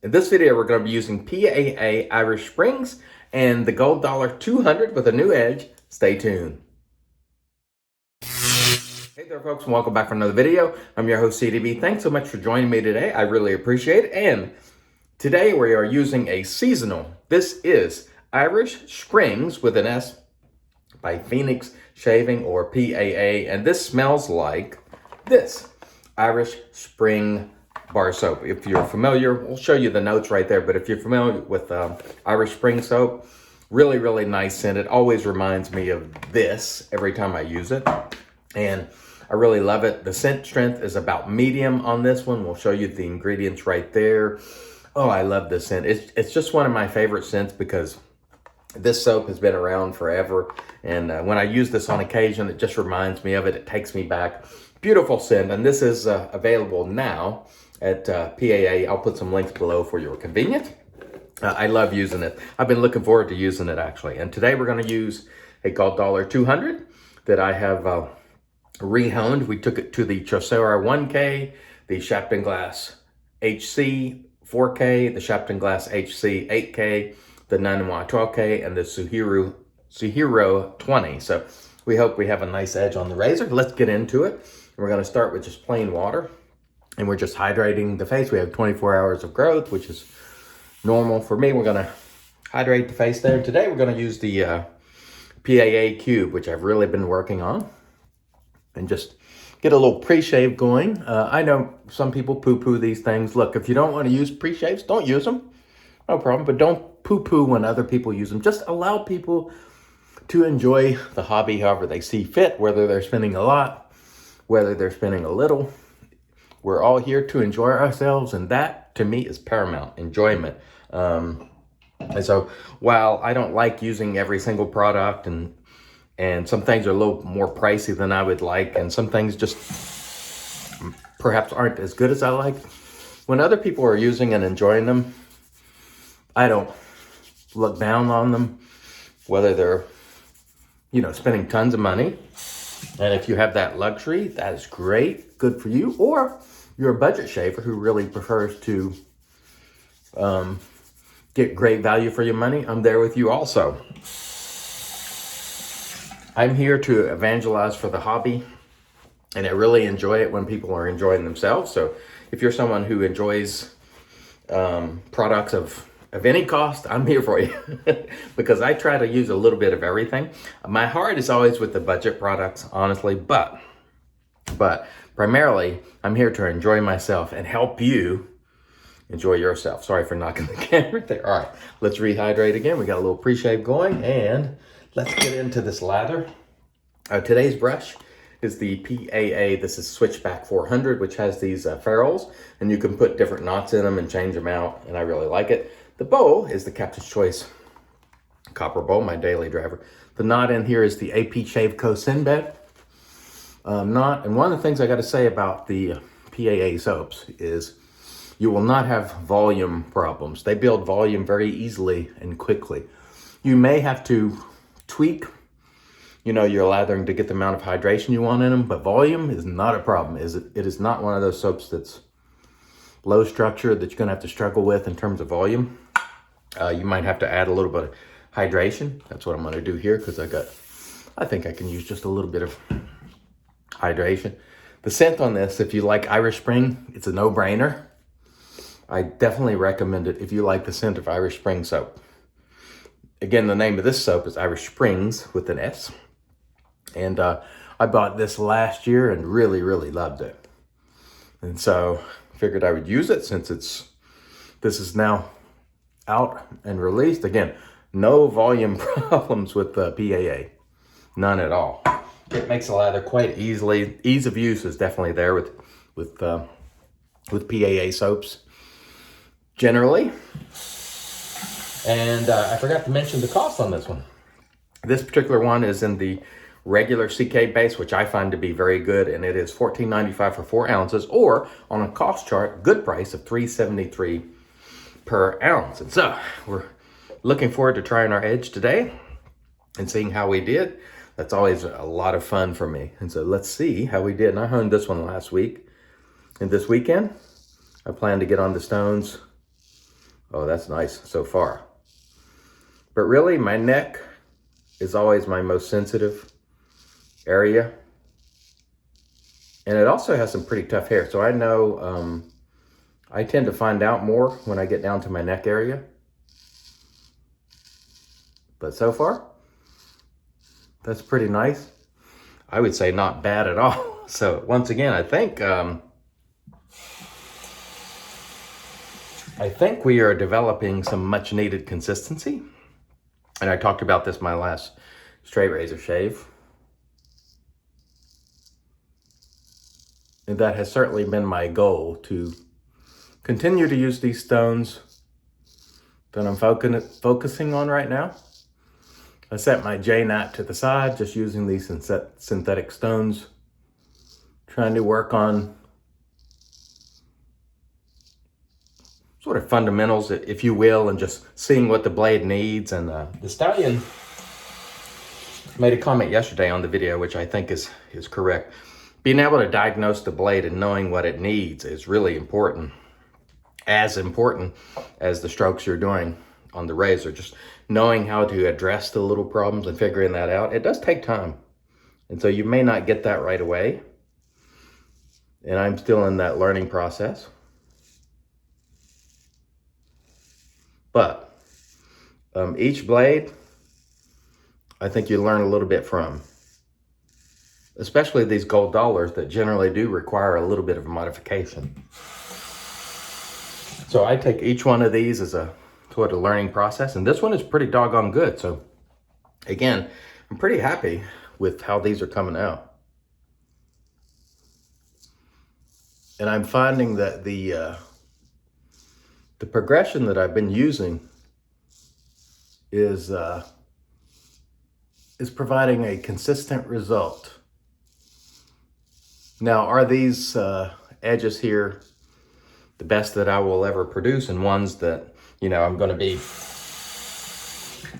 In this video, we're going to be using PAA Irish Springs and the Gold $200 with a new edge. Stay tuned. Hey there, folks, and welcome back for another video. I'm your host, CDB. Thanks so much for joining me today. I really appreciate it. And today we are using a seasonal. This is Irish Springs with an S by Phoenix Shaving or PAA. And this smells like this Irish Spring bar soap. If you're familiar, we'll show you the notes right there, but if you're familiar with Irish Spring soap, really nice scent. It always reminds me of this every time I use it, and I really love it. The scent strength is about medium on this one. We'll show you the ingredients right there. Oh, I love this scent. It's just one of my favorite scents because this soap has been around forever, and when I use this on occasion, it just reminds me of it. It takes me back. Beautiful scent, and this is available now at PAA. I'll put some links below for your convenience. I love using it. I've been looking forward to using it, actually. And today we're going to use a Gold $200 that I have rehoned. We took it to the Chaucer 1K, the Shapton Glass HC 4K, the Shapton Glass HC 8K, the Nanawa 12K, and the Suhiro 20. So we hope we have a nice edge on the razor. Let's get into it. We're going to start with just plain water. And we're just hydrating the face. We have 24 hours of growth, which is normal for me. We're gonna hydrate the face there. Today we're gonna use the PAA cube, which I've really been working on, and just get a little pre-shave going. I know some people poo-poo these things. Look, if you don't want to use pre-shaves, don't use them. No problem, but don't poo-poo when other people use them. Just allow people to enjoy the hobby however they see fit, whether they're spending a lot, whether they're spending a little. We're all here to enjoy ourselves, and that, to me, is paramount, enjoyment. And so, while I don't like using every single product, and some things are a little more pricey than I would like, and some things just perhaps aren't as good as I like, when other people are using and enjoying them, I don't look down on them, whether they're, spending tons of money. And if you have that luxury, that is great, good for you. Or you're a budget shaver who really prefers to get great value for your money, I'm there with you also. I'm here to evangelize for the hobby, and I really enjoy it when people are enjoying themselves. So if you're someone who enjoys products of any cost, I'm here for you because I try to use a little bit of everything. My heart is always with the budget products, honestly, but primarily I'm here to enjoy myself and help you enjoy yourself. Sorry for knocking the camera there. All right, let's rehydrate again. We got a little pre-shave going, and let's get into this lather. Today's brush is the PAA. This is Switchback 400, which has these ferrules, and you can put different knots in them and change them out, and I really like it. The bowl is the Captain's Choice copper bowl, my daily driver. The knot in here is the AP Shave Co. Sinbad knot. And one of the things I got to say about the PAA soaps is you will not have volume problems. They build volume very easily and quickly. You may have to tweak, your lathering to get the amount of hydration you want in them, but volume is not a problem. It is not one of those soaps that's low structure that you're going to have to struggle with in terms of volume. You might have to add a little bit of hydration. That's what I'm going to do here because I think I can use just a little bit of hydration. The scent on this, if you like Irish Spring, it's a no-brainer. I definitely recommend it if you like the scent of Irish Spring soap. Again, the name of this soap is Irish Springs with an S. And I bought this last year and really loved it. And so figured I would use it since this is now out and released. Again, no volume problems with the PAA, none at all. It makes the lather quite easily. Ease of use is definitely there with PAA soaps generally. And I forgot to mention the cost on this one. This particular one is in the regular CK base, which I find to be very good, and it is $14.95 for 4 ounces, or on a cost chart, good price of $3.73 per ounce. And so we're looking forward to trying our edge today and seeing how we did. That's always a lot of fun for me. And so let's see how we did. And I honed this one last week, and this weekend I plan to get on the stones Oh, that's nice so far. But really, my neck is always my most sensitive area. And it also has some pretty tough hair. So I know I tend to find out more when I get down to my neck area. But so far, that's pretty nice. I would say not bad at all. So once again, I think we are developing some much needed consistency. And I talked about this in my last straight razor shave. And that has certainly been my goal, to continue to use these stones that I'm focusing on right now. I set my J-knot to the side, just using these synthetic stones, trying to work on sort of fundamentals, if you will, and just seeing what the blade needs. And the stallion made a comment yesterday on the video, which I think is correct. Being able to diagnose the blade and knowing what it needs is really important. As important as the strokes you're doing on the razor. Just knowing how to address the little problems and figuring that out. It does take time. And so you may not get that right away. And I'm still in that learning process. But each blade, I think you learn a little bit from. Especially these gold dollars that generally do require a little bit of modification. So I take each one of these as a sort of learning process, and this one is pretty doggone good. So again, I'm pretty happy with how these are coming out. And I'm finding that the progression that I've been using is providing a consistent result. Now, are these edges here the best that I will ever produce, and ones that, you know, I'm going to be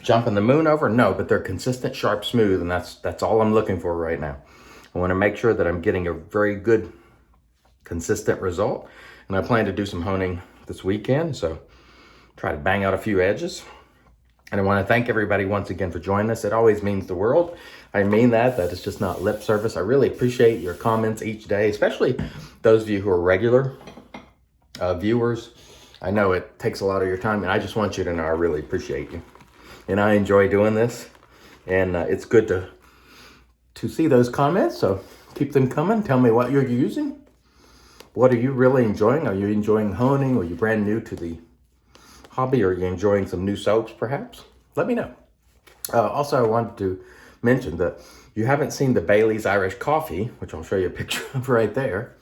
jumping the moon over? No, but they're consistent, sharp, smooth, and that's all I'm looking for right now. I want to make sure that I'm getting a very good, consistent result, and I plan to do some honing this weekend, so try to bang out a few edges. And I want to thank everybody once again for joining us. It always means the world. I mean that is just not lip service. I really appreciate your comments each day, especially those of you who are regular viewers. I know it takes a lot of your time, and I just want you to know I really appreciate you. And I enjoy doing this, and it's good to see those comments, so keep them coming. Tell me what you're using. What are you really enjoying? Are you enjoying honing? Are you brand new to the hobby? Are you enjoying some new soaps, perhaps? Let me know. Also, I wanted to mention that you haven't seen the Bailey's Irish Coffee, which I'll show you a picture of right there,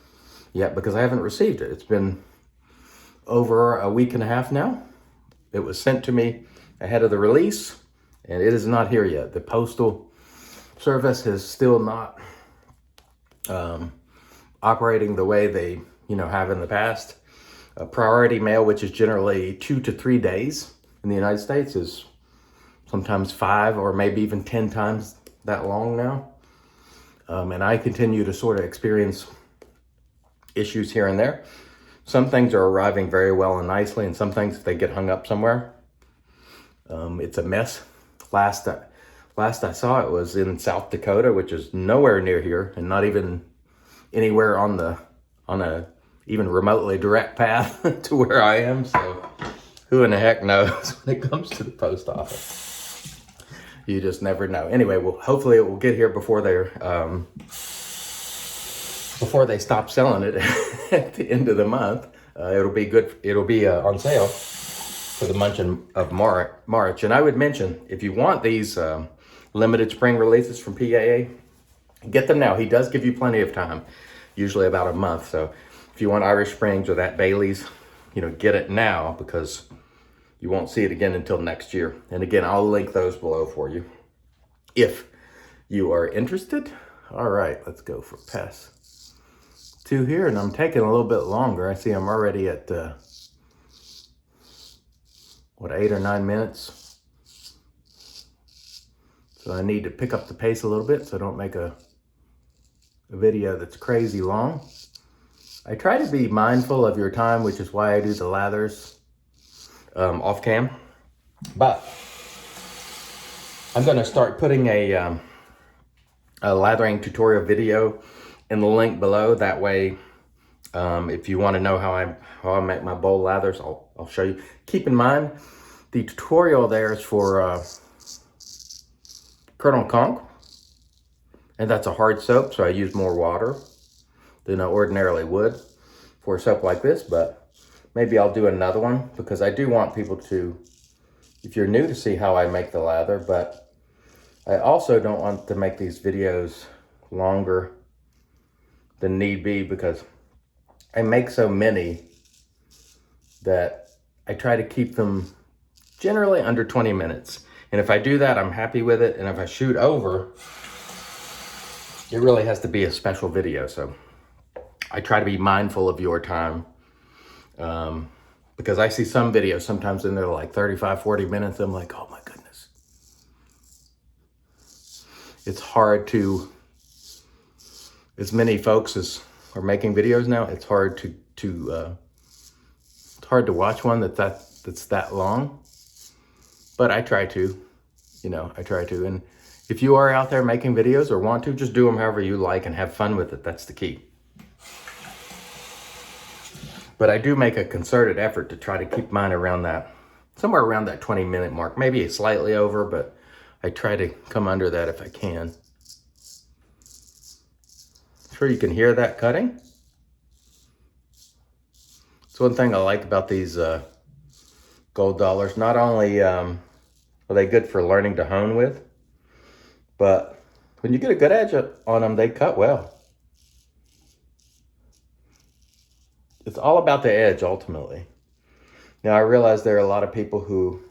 yet, because I haven't received it. It's been over a week and a half now. It was sent to me ahead of the release, and it is not here yet. The postal service is still not operating the way they have in the past. Priority mail, which is generally 2 to 3 days in the United States, is sometimes 5 or maybe even 10 times that long now. And I continue to sort of experience issues here and there. Some things are arriving very well and nicely, and some things, if they get hung up somewhere, it's a mess. Last I saw it was in South Dakota, which is nowhere near here, and not even anywhere on a even remotely direct path to where I am. So who in the heck knows when it comes to the post office? You just never know. Anyway, well, hopefully it will get here before they stop selling it at the end of the month. It'll be good. It'll be on sale for the month of March. And I would mention, if you want these limited spring releases from PAA, get them now. He does give you plenty of time, usually about a month. So if you want Irish Springs or that Bailey's, get it now, because you won't see it again until next year. And again, I'll link those below for you if you are interested. All right, let's go for pass 2 here. And I'm taking a little bit longer. I see I'm already at, 8 or 9 minutes. So I need to pick up the pace a little bit so I don't make a video that's crazy long. I try to be mindful of your time, which is why I do the lathers off cam. But I'm going to start putting a lathering tutorial video in the link below. That way, if you want to know how I make my bowl lathers, I'll show you. Keep in mind, the tutorial there is for Colonel Conch, and that's a hard soap, so I use more water than I ordinarily would for a soap like this, but maybe I'll do another one because I do want people to, if you're new, to see how I make the lather, but I also don't want to make these videos longer than need be because I make so many that I try to keep them generally under 20 minutes. And if I do that, I'm happy with it. And if I shoot over, it really has to be a special video. So I try to be mindful of your time. Because I see some videos sometimes and they're like 35, 40 minutes. I'm like, oh my goodness. It's hard to, as many folks as are making videos now, it's hard it's hard to watch one that's that long. But I try to, I try to. And if you are out there making videos or want to, just do them however you like and have fun with it. That's the key. But I do make a concerted effort to try to keep mine around that, somewhere around that 20-minute mark, maybe slightly over, but I try to come under that if I can. Sure you can hear that cutting. It's one thing I like about these gold dollars. Not only are they good for learning to hone with, but when you get a good edge on them, they cut well. It's all about the edge, ultimately. Now, I realize there are a lot of people who,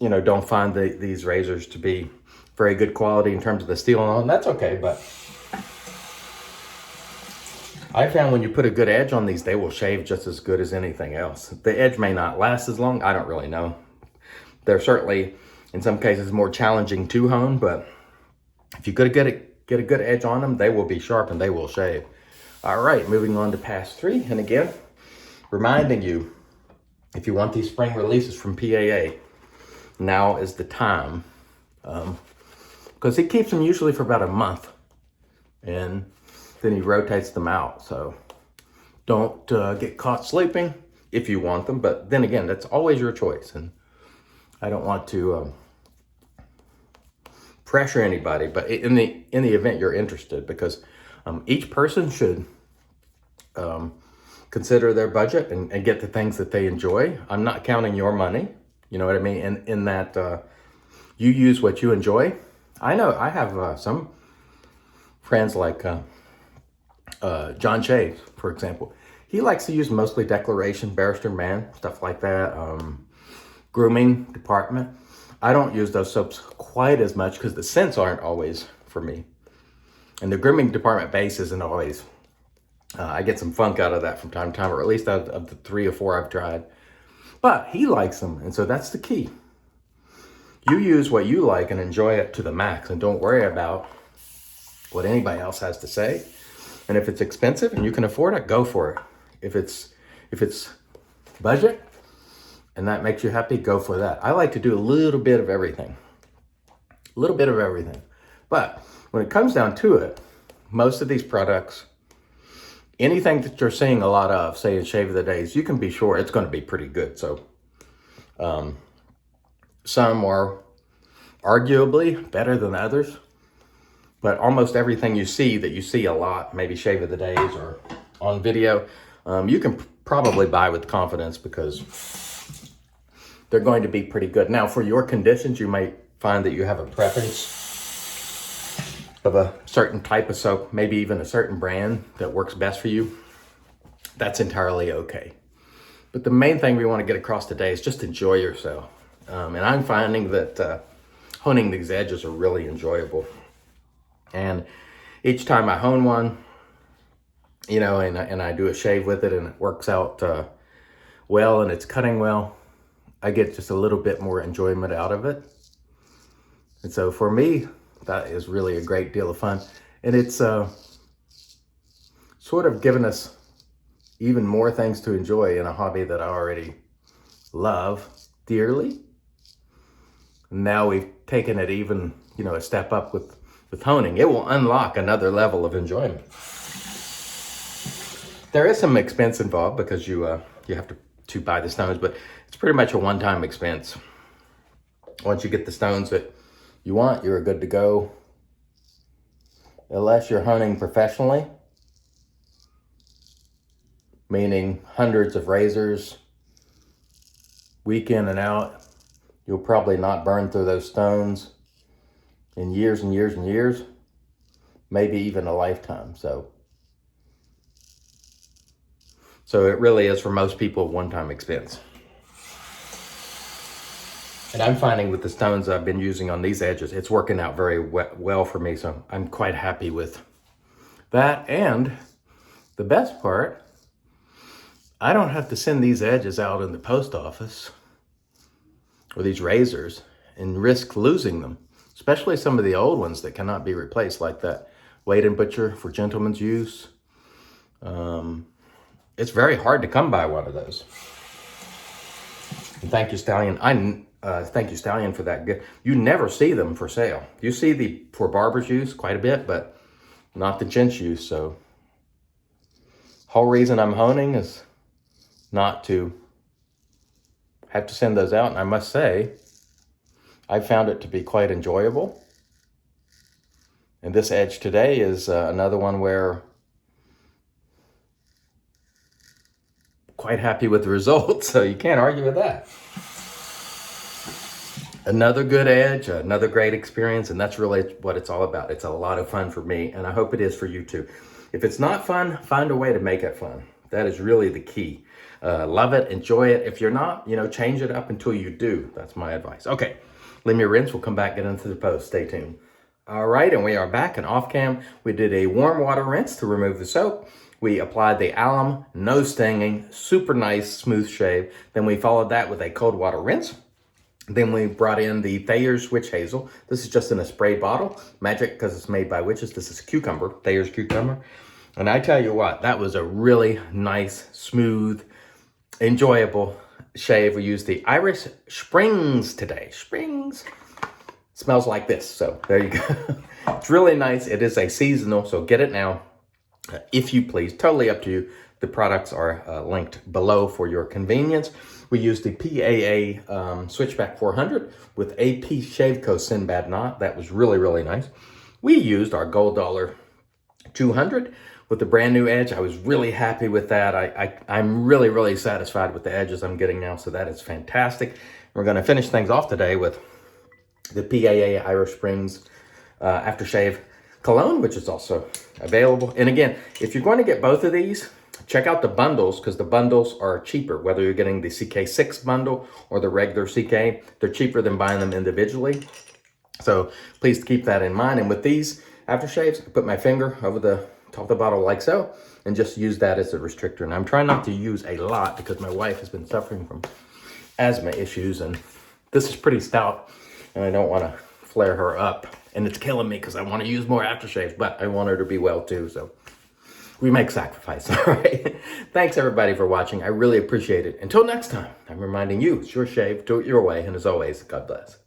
don't find these razors to be very good quality in terms of the steel and all, and that's okay, but I found when you put a good edge on these, they will shave just as good as anything else. The edge may not last as long. I don't really know. They're certainly, in some cases, more challenging to hone, but if you get a good edge on them, they will be sharp and they will shave. All right, moving on to pass 3. And again, reminding you, if you want these spring releases from PAA, now is the time. Because he keeps them usually for about a month. And then he rotates them out. So don't get caught sleeping if you want them. But then again, that's always your choice. And I don't want to pressure anybody. But in the event you're interested, because each person should consider their budget and get the things that they enjoy. I'm not counting your money. You know what I mean? In that you use what you enjoy. I know I have some friends like John Shea, for example. He likes to use mostly Declaration, Barrister Man, stuff like that. Grooming department. I don't use those soaps quite as much because the scents aren't always for me. And the grooming department base isn't always. I get some funk out of that from time to time, or at least out of the 3 or 4 I've tried. But he likes them, and so that's the key. You use what you like and enjoy it to the max, and don't worry about what anybody else has to say. And if it's expensive and you can afford it, go for it. If it's budget and that makes you happy, go for that. I like to do a little bit of everything. A little bit of everything. But when it comes down to it, most of these products, anything that you're seeing a lot of, say in Shave of the Days, you can be sure it's going to be pretty good. So some are arguably better than others, but almost everything you see a lot, maybe Shave of the Days or on video, you can probably buy with confidence because they're going to be pretty good. Now, for your conditions, you might find that you have a preference of a certain type of soap, maybe even a certain brand that works best for you. That's entirely okay. But the main thing we want to get across today is just enjoy yourself. And I'm finding that honing these edges are really enjoyable. And each time I hone one, and I do a shave with it and it works out well and it's cutting well, I get just a little bit more enjoyment out of it. And so for me, that is really a great deal of fun. And it's sort of given us even more things to enjoy in a hobby that I already love dearly. Now we've taken it even, a step up with honing. It will unlock another level of enjoyment. There is some expense involved because you have to buy the stones, but it's pretty much a one-time expense. Once you get the stones that you want, you're good to go. Unless you're honing professionally, meaning hundreds of razors, week in and out, you'll probably not burn through those stones in years and years and years, maybe even a lifetime. So it really is for most people a one-time expense. And I'm finding with the stones I've been using on these edges, it's working out very well for me. So I'm quite happy with that. And the best part, I don't have to send these edges out in the post office or these razors and risk losing them, especially some of the old ones that cannot be replaced, like that Wade & Butcher for gentleman's use. It's very hard to come by one of those. And thank you, Stallion. Thank you, Stallion, for that gift. You never see them for sale. You see the for barbers use quite a bit, but not the gents use. So whole reason I'm honing is not to have to send those out. And I must say, I found it to be quite enjoyable. And this edge today is another one where quite happy with the results, so you can't argue with that. Another good edge, another great experience, and that's really what it's all about. It's a lot of fun for me, and I hope it is for you too. If it's not fun, find a way to make it fun. That is really the key. Love it, enjoy it. If you're not, change it up until you do. That's my advice. Okay, let me rinse. We'll come back, get into the post. Stay tuned. All right, and we are back and off cam. We did a warm water rinse to remove the soap. We applied the alum, no stinging, super nice, smooth shave. Then we followed that with a cold water rinse. Then we brought in the Thayer's Witch Hazel. This is just in a spray bottle. Magic, because it's made by witches. This is cucumber, Thayer's cucumber. And I tell you what, that was a really nice, smooth, enjoyable shave. We used the Irish Springs today. Springs. Smells like this, so there you go. It's really nice. It is a seasonal, so get it now. If you please, totally up to you. The products are linked below for your convenience. We used the PAA Switchback 400 with AP Shave Co. Sinbad knot. That was really, really nice. We used our Gold Dollar 200 with the brand new edge. I was really happy with that. I'm really, really satisfied with the edges I'm getting now, so that is fantastic. We're going to finish things off today with the PAA Irish Springs Aftershave Cologne, which is also available. And again, if you're going to get both of these, check out the bundles, because the bundles are cheaper. Whether you're getting the CK6 bundle or the regular CK, they're cheaper than buying them individually. So please keep that in mind. And with these aftershaves, I put my finger over the top of the bottle like so, and just use that as a restrictor. And I'm trying not to use a lot because my wife has been suffering from asthma issues, and this is pretty stout, and I don't want to flare her up. And it's killing me because I want to use more aftershaves, but I want her to be well too. So we make sacrifice, all right? Thanks everybody for watching. I really appreciate it. Until next time, I'm reminding you, it's your shave, do it your way. And as always, God bless.